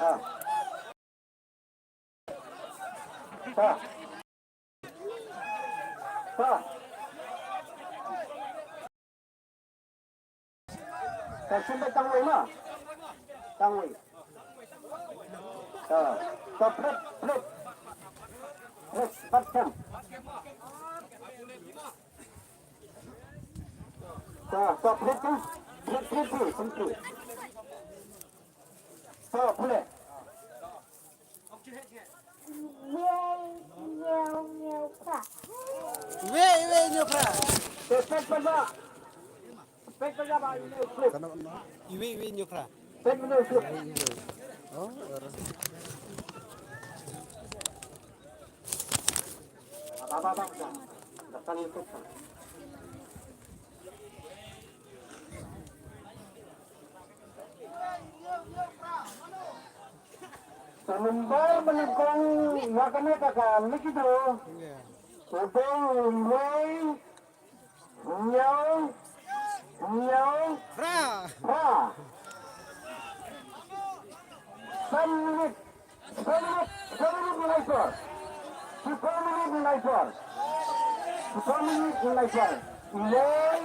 Ah. Ah. Ah. Sampai tangway na. Tangway. So flip. Flip, patkan. So flip na. Flip, simply. So flip. Weh nyokra. Pek pada. Pek pada ba ini flip. Iwe nyokra. Pek ini flip. Oh, Apa. Datang itu. Sementara menyokong makannya kakak, begitu. Udang, nyau, Ra. ha. 10 minit mulai suar. 10 menit mulai suar. 10 menit mulai suar. Nyau,